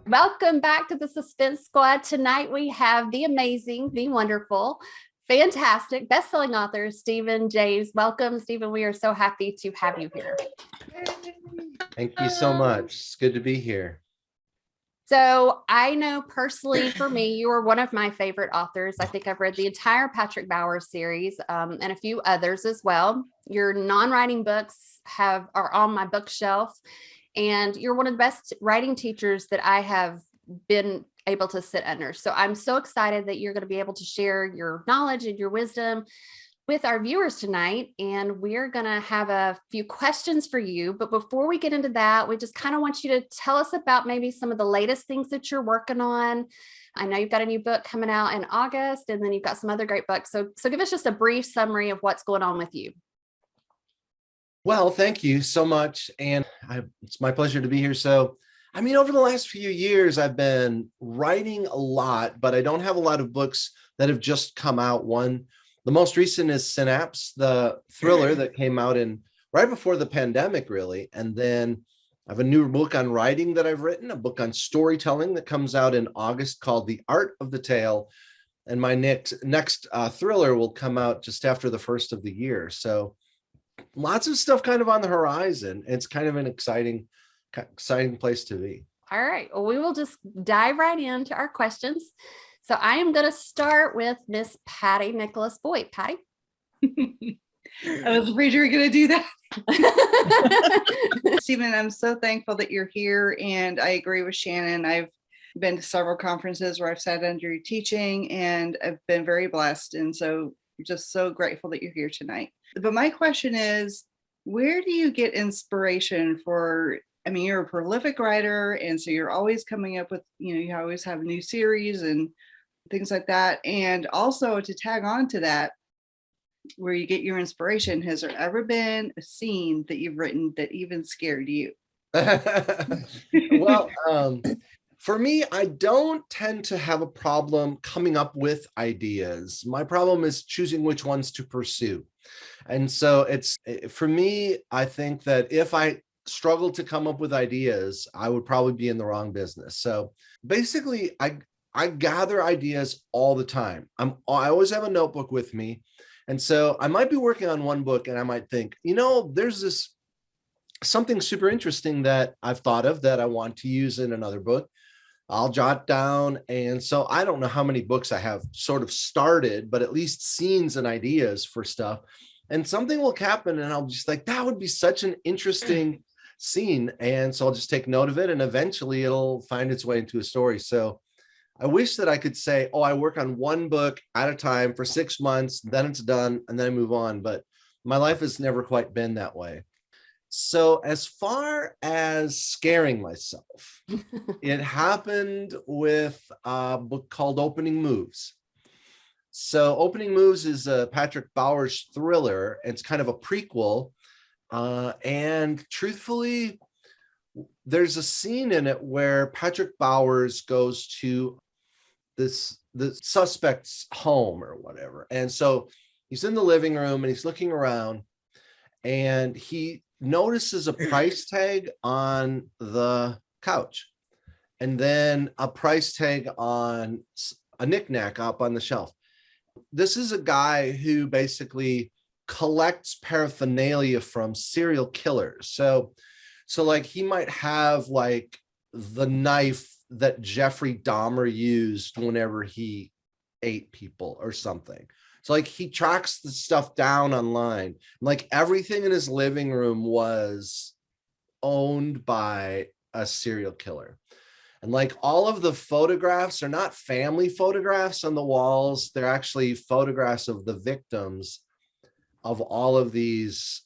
Welcome back to the Suspense Squad. Tonight we have the amazing, the wonderful, fantastic, best-selling author, Stephen James. Welcome, Stephen. We are so happy to have you here. Thank you so much. It's good to be here. So I know personally for me, you are one of my favorite authors. I think I've read the entire Patrick Bowers series and a few others as well. Your non-writing books are on my bookshelf. And you're one of the best writing teachers that I have been able to sit under. So I'm so excited that you're going to be able to share your knowledge and your wisdom with our viewers tonight. And we're going to have a few questions for you. But before we get into that, we just kind of want you to tell us about maybe some of the latest things that you're working on. I know you've got a new book coming out in August, and then you've got some other great books. So give us just a brief summary of what's going on with you. Well, thank you so much. And it's my pleasure to be here. So, over the last few years, I've been writing a lot, but I don't have a lot of books that have just come out. The most recent is Synapse, the thriller that came out right before the pandemic, really. And then I have a new book on writing that I've written, a book on storytelling that comes out in August called The Art of the Tale. And my next thriller will come out just after the first of the year. So lots of stuff kind of on the horizon. It's kind of an exciting place to be. All right. Well, we will just dive right into our questions. So I am going to start with Miss Patty Nicholas Boyd. Patty? I was afraid you were going to do that. Stephen, I'm so thankful that you're here. And I agree with Shannon. I've been to several conferences where I've sat under your teaching, and I've been very blessed. And so just so grateful that you're here tonight. But my question is, where do you get inspiration for, you're a prolific writer, and so you're always coming up with, you always have new series and things like that. And also to tag on to that, where you get your inspiration, has there ever been a scene that you've written that even scared you? Well, for me, I don't tend to have a problem coming up with ideas. My problem is choosing which ones to pursue. And so for me, I think that if I struggled to come up with ideas, I would probably be in the wrong business. So basically, I gather ideas all the time. I always have a notebook with me. And so I might be working on one book and I might think, there's something super interesting that I've thought of that I want to use in another book. I'll jot down. And so I don't know how many books I have sort of started, but at least scenes and ideas for stuff. And something will happen and I'll just like, that would be such an interesting scene. And so I'll just take note of it, and eventually it'll find its way into a story. So I wish that I could say, I work on one book at a time for 6 months, then it's done, and then I move on. But my life has never quite been that way. So as far as scaring myself, it happened with a book called Opening Moves. So Opening Moves is a Patrick Bowers thriller. It's kind of a prequel. And truthfully, there's a scene in it where Patrick Bowers goes to the suspect's home or whatever. And so he's in the living room and he's looking around, and he notices a price tag on the couch, and then a price tag on a knickknack up on the shelf. This is a guy who basically collects paraphernalia from serial killers. So like he might have like the knife that Jeffrey Dahmer used whenever he ate people or something. So like he tracks the stuff down online. Like everything in his living room was owned by a serial killer. And like all of the photographs are not family photographs on the walls. They're actually photographs of the victims of all of these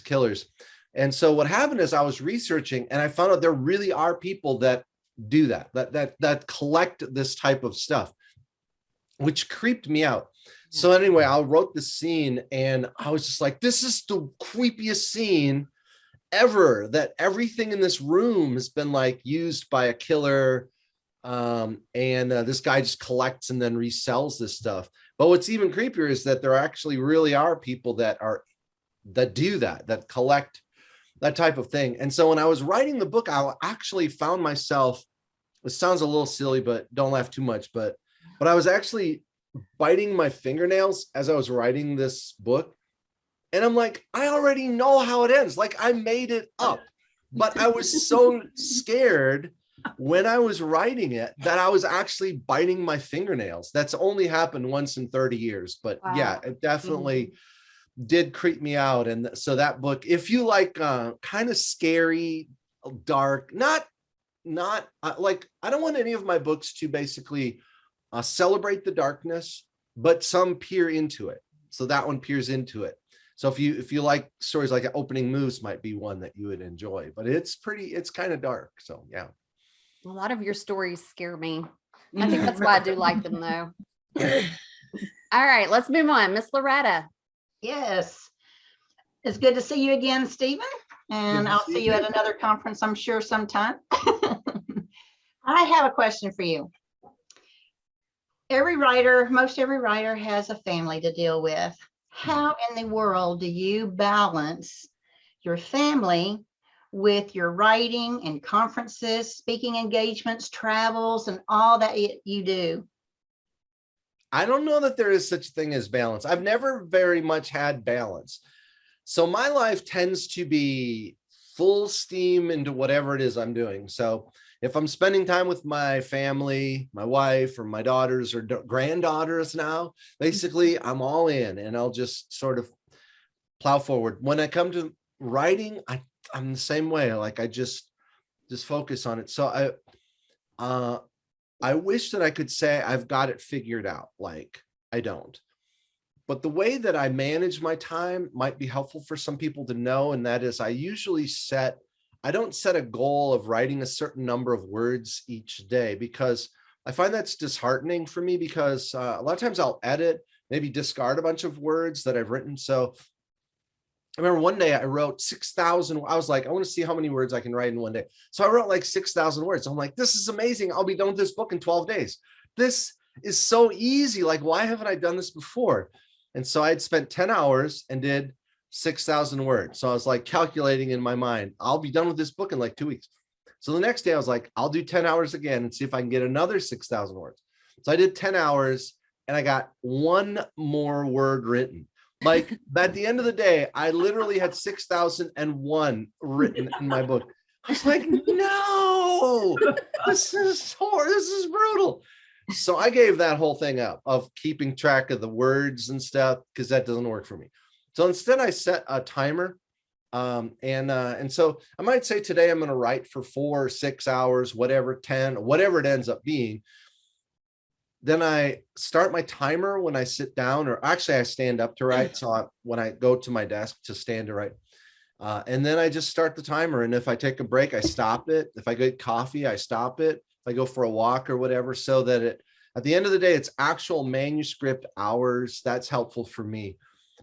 killers. And so what happened is I was researching and I found out there really are people that do that collect this type of stuff, which creeped me out. So anyway, I wrote the scene and I was just like, this is the creepiest scene ever, that everything in this room has been like used by a killer. This guy just collects and then resells this stuff. But what's even creepier is that there actually really are people that do that collect that type of thing. And so when I was writing the book, I actually found myself it sounds a little silly, but don't laugh too much. But I was actually biting my fingernails as I was writing this book. And I'm like, I already know how it ends. Like I made it up, but I was so scared when I was writing it that I was actually biting my fingernails. That's only happened once in 30 years. But yeah, it definitely did creep me out. And so that book, if you like kind of scary, dark, not like, I don't want any of my books to basically celebrate the darkness, but some peer into it. So that one peers into it. So if you like stories like Opening Moose might be one that you would enjoy, but it's kind of dark. So yeah. A lot of your stories scare me. I think that's why I do like them though. All right, let's move on. Miss Loretta. Yes. It's good to see you again, Stephen. And I'll see you at another conference, I'm sure, sometime. I have a question for you. Most every writer has a family to deal with. How in the world do you balance your family with your writing and conferences, speaking engagements, travels, and all that you do? I don't know that there is such a thing as balance. I've never very much had balance. So my life tends to be full steam into whatever it is I'm doing. So if I'm spending time with my family, my wife or my daughters or granddaughters now, basically I'm all in and I'll just sort of plow forward. When I come to writing, I'm the same way. Like I just focus on it. So I wish that I could say I've got it figured out. Like I don't. But the way that I manage my time might be helpful for some people to know. And that is I don't set a goal of writing a certain number of words each day, because I find that's disheartening for me, because a lot of times I'll edit, maybe discard a bunch of words that I've written. So I remember one day I wrote 6,000. I was like, I want to see how many words I can write in one day. So I wrote like 6,000 words. I'm like, this is amazing. I'll be done with this book in 12 days. This is so easy. Like, why haven't I done this before? And so I had spent 10 hours and did 6,000 words. So I was like calculating in my mind, I'll be done with this book in like 2 weeks. So the next day I was like, I'll do 10 hours again and see if I can get another 6,000 words. So I did 10 hours and I got one more word written. Like at the end of the day, I literally had 6,001 written in my book. I was like, no, this is horrible. This is brutal. So I gave that whole thing up of keeping track of the words and stuff, because that doesn't work for me. So instead I set a timer. And so I might say today I'm going to write for 4 or 6 hours, whatever, 10, whatever it ends up being. Then I start my timer when I sit down, or actually I stand up to write. So when I go to my desk to stand to write, and then I just start the timer. And if I take a break, I stop it. If I get coffee, I stop it. If I go for a walk or whatever, so that at the end of the day, it's actual manuscript hours. That's helpful for me,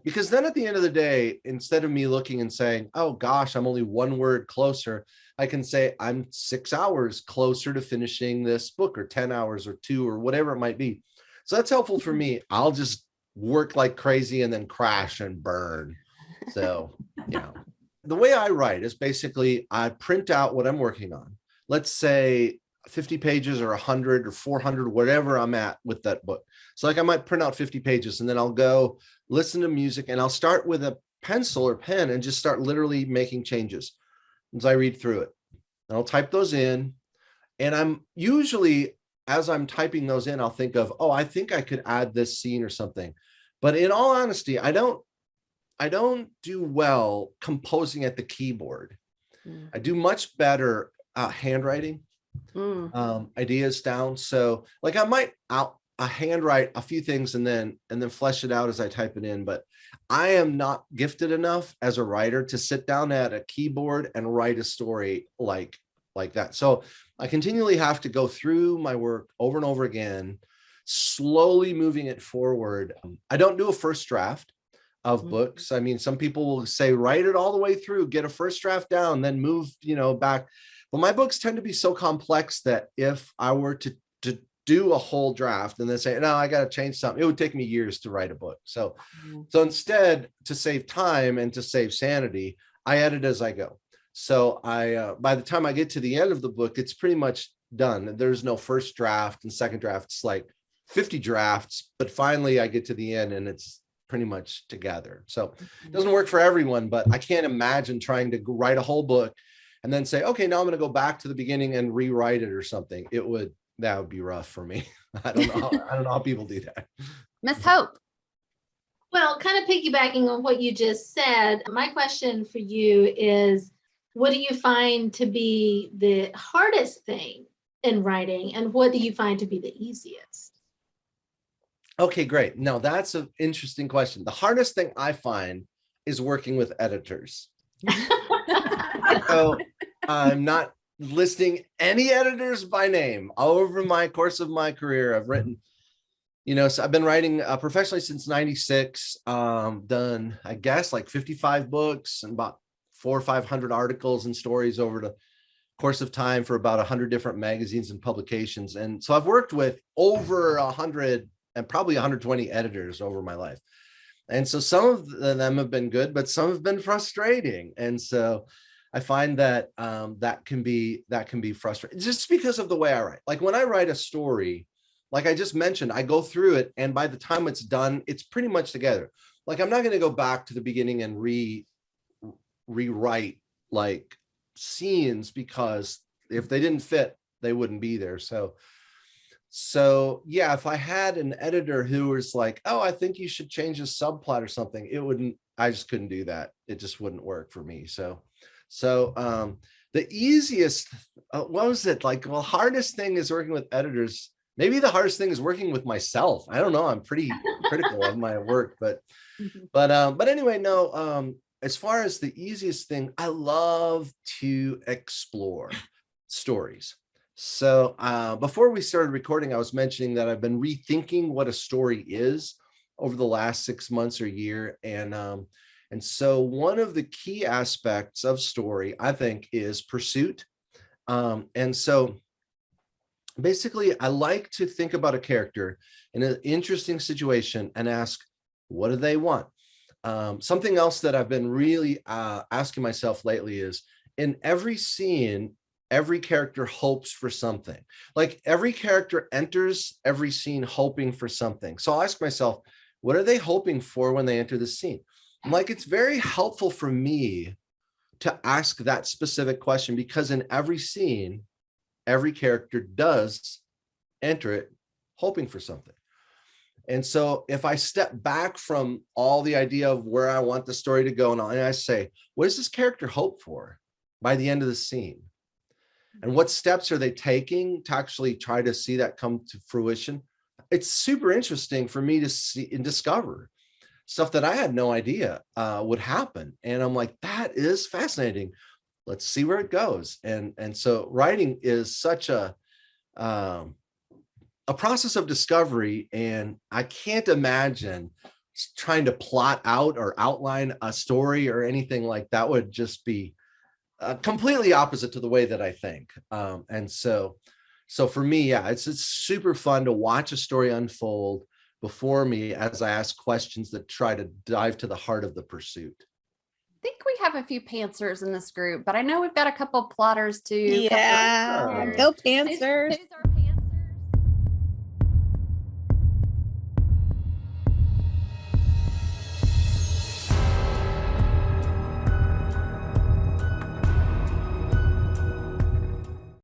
because then at the end of the day, instead of me looking and saying, oh gosh, I'm only one word closer, I can say I'm 6 hours closer to finishing this book, or 10 hours or 2 or whatever it might be. So that's helpful for me. I'll just work like crazy and then crash and burn. So, the way I write is basically I print out what I'm working on. Let's say 50 pages or 100 or 400, whatever I'm at with that book. So like I might print out 50 pages and then I'll go listen to music, and I'll start with a pencil or pen and just start literally making changes as I read through it. And I'll type those in. And I'm usually, as I'm typing those in, I'll think of, oh, I think I could add this scene or something. But in all honesty, I don't do well composing at the keyboard. I do much better handwriting ideas down. So like I might handwrite a few things and then flesh it out as I type it in. But I am not gifted enough as a writer to sit down at a keyboard and write a story like that. So I continually have to go through my work over and over again, slowly moving it forward. I don't do a first draft of books. I mean, some people will say, write it all the way through, get a first draft down, then move, back. But my books tend to be so complex that if I were to do a whole draft and then say, no, I got to change something, it would take me years to write a book. So instead, to save time and to save sanity, I edit as I go. So by the time I get to the end of the book, it's pretty much done. There's no first draft and second draft. It's like 50 drafts, but finally I get to the end and it's pretty much together. So it doesn't work for everyone, but I can't imagine trying to write a whole book and then say, okay, now I'm going to go back to the beginning and rewrite it or something. That would be rough for me. I don't know how people do that. Miss Hope. Well, kind of piggybacking on what you just said, my question for you is, what do you find to be the hardest thing in writing, and what do you find to be the easiest? Okay, great. Now that's an interesting question. The hardest thing I find is working with editors. So I'm not listing any editors by name. Over my course of my career, I've written, so I've been writing professionally since 96, done, I guess, like 55 books and about 400 or 500 articles and stories over the course of time for about 100 different magazines and publications. And so I've worked with over 100 and probably 120 editors over my life. And so some of them have been good, but some have been frustrating. And so I find that that can be frustrating just because of the way I write. Like when I write a story, like I just mentioned, I go through it, and by the time it's done, it's pretty much together. Like I'm not going to go back to the beginning and rewrite like scenes, because if they didn't fit, they wouldn't be there. So yeah, if I had an editor who was like, oh, I think you should change a subplot or something, I just couldn't do that. It just wouldn't work for me. So the easiest, what was it like? Well, hardest thing is working with editors. Maybe the hardest thing is working with myself. I don't know. I'm pretty critical of my work, but anyway, no, as far as the easiest thing, I love to explore stories. So before we started recording, I was mentioning that I've been rethinking what a story is over the last 6 months or year. And so one of the key aspects of story, I think, is pursuit. And so basically, I like to think about a character in an interesting situation and ask, what do they want? Something else that I've been really asking myself lately is, in every scene, every character hopes for something. Like every character enters every scene hoping for something. So I'll ask myself, what are they hoping for when they enter the scene? I'm like, it's very helpful for me to ask that specific question, because in every scene, every character does enter it hoping for something. And so if I step back from all the idea of where I want the story to go, and I say, what does this character hope for by the end of the scene? And what steps are they taking to actually try to see that come to fruition? It's super interesting for me to see and discover stuff that I had no idea would happen. And I'm like, that is fascinating. Let's see where it goes. And so writing is such a process of discovery. And I can't imagine trying to plot out or outline a story or anything like that. Would just be completely opposite to the way that I think. And so for me, yeah, it's super fun to watch a story unfold before me as I ask questions that try to dive to the heart of the pursuit. I think we have a few pantsers in this group, but I know we've got a couple plotters too. Yeah, go pantsers. Who's our